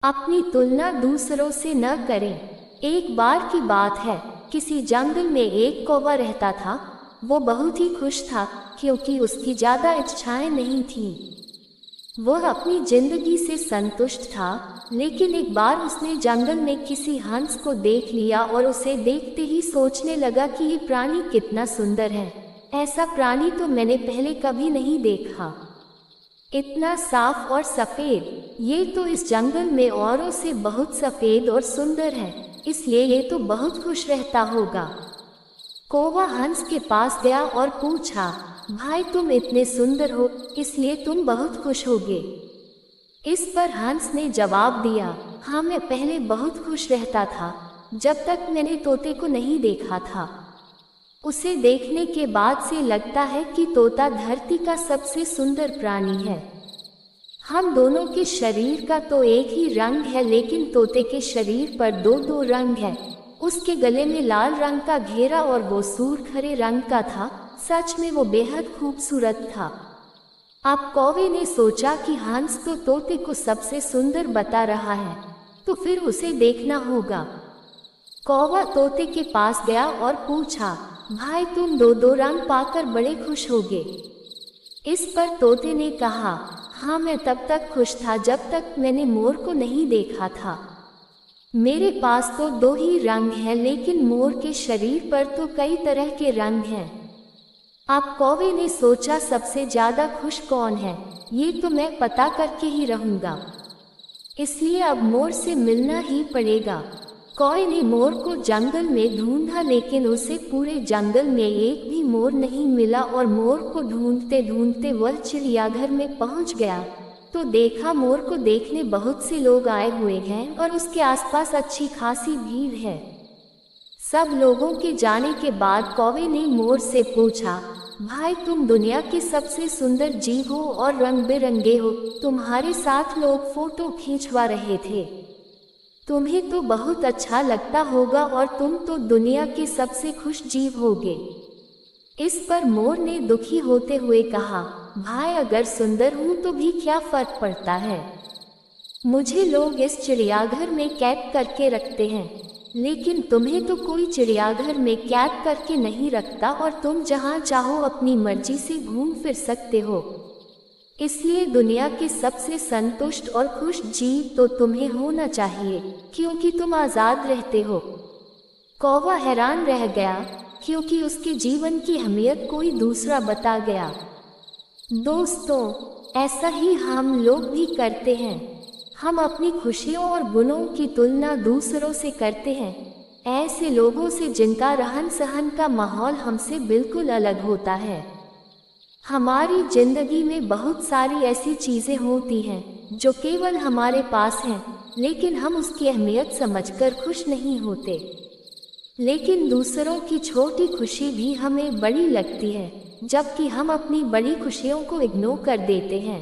अपनी तुलना दूसरों से न करें। एक बार की बात है, किसी जंगल में एक कौवा रहता था। वो बहुत ही खुश था क्योंकि उसकी ज़्यादा इच्छाएं नहीं थीं। वह अपनी जिंदगी से संतुष्ट था, लेकिन एक बार उसने जंगल में किसी हंस को देख लिया और उसे देखते ही सोचने लगा कि ये प्राणी कितना सुंदर है। ऐसा प्राणी तो मैंने पहले कभी नहीं देखा। इतना साफ और सफ़ेद, ये तो इस जंगल में औरों से बहुत सफ़ेद और सुंदर है, इसलिए ये तो बहुत खुश रहता होगा। कौवा हंस के पास गया और पूछा, भाई तुम इतने सुंदर हो, इसलिए तुम बहुत खुश होगे। इस पर हंस ने जवाब दिया, हाँ मैं पहले बहुत खुश रहता था, जब तक मैंने तोते को नहीं देखा था। उसे देखने के बाद से लगता है कि तोता धरती का सबसे सुंदर प्राणी है। हम दोनों के शरीर का तो एक ही रंग है, लेकिन तोते के शरीर पर दो दो रंग है। उसके गले में लाल रंग का घेरा और वो सूर्ख हरे रंग का था। सच में वो बेहद खूबसूरत था। अब कौवे ने सोचा कि हंस तो तोते को सबसे सुंदर बता रहा है, तो फिर उसे देखना होगा। कौवा तोते के पास गया और पूछा, भाई तुम दो दो रंग पाकर बड़े खुश होगे। इस पर तोते ने कहा, हाँ मैं तब तक खुश था जब तक मैंने मोर को नहीं देखा था। मेरे पास तो दो ही रंग हैं, लेकिन मोर के शरीर पर तो कई तरह के रंग हैं। अब कौवे ने सोचा, सबसे ज्यादा खुश कौन है, ये तो मैं पता करके ही रहूंगा, इसलिए अब मोर से मिलना ही पड़ेगा। कौवे ने मोर को जंगल में ढूंढा, लेकिन उसे पूरे जंगल में एक भी मोर नहीं मिला और मोर को ढूंढते ढूंढते वह चिड़ियाघर में पहुंच गया तो देखा मोर को देखने बहुत से लोग आए हुए हैं और उसके आसपास अच्छी खासी भीड़ है। सब लोगों के जाने के बाद कौवे ने मोर से पूछा, भाई तुम दुनिया के सबसे सुंदर जीव हो और रंग बिरंगे हो, तुम्हारे साथ लोग फोटो खींचवा रहे थे, तुम्हें तो बहुत अच्छा लगता होगा और तुम तो दुनिया के सबसे खुश जीव होगे। इस पर मोर ने दुखी होते हुए कहा, भाई अगर सुंदर हूँ तो भी क्या फर्क पड़ता है, मुझे लोग इस चिड़ियाघर में कैद करके रखते हैं, लेकिन तुम्हें तो कोई चिड़ियाघर में कैद करके नहीं रखता और तुम जहाँ चाहो अपनी मर्जी से घूम फिर सकते हो। इसलिए दुनिया के सबसे संतुष्ट और खुश जीव तो तुम्हें होना चाहिए, क्योंकि तुम आज़ाद रहते हो। कौवा हैरान रह गया, क्योंकि उसके जीवन की अहमियत कोई दूसरा बता गया। दोस्तों, ऐसा ही हम लोग भी करते हैं। हम अपनी खुशियों और गुणों की तुलना दूसरों से करते हैं, ऐसे लोगों से जिनका रहन सहन का माहौल हमसे बिल्कुल अलग होता है। हमारी जिंदगी में बहुत सारी ऐसी चीज़ें होती हैं जो केवल हमारे पास हैं, लेकिन हम उसकी अहमियत समझकर खुश नहीं होते। लेकिन दूसरों की छोटी खुशी भी हमें बड़ी लगती है, जबकि हम अपनी बड़ी खुशियों को इग्नोर कर देते हैं।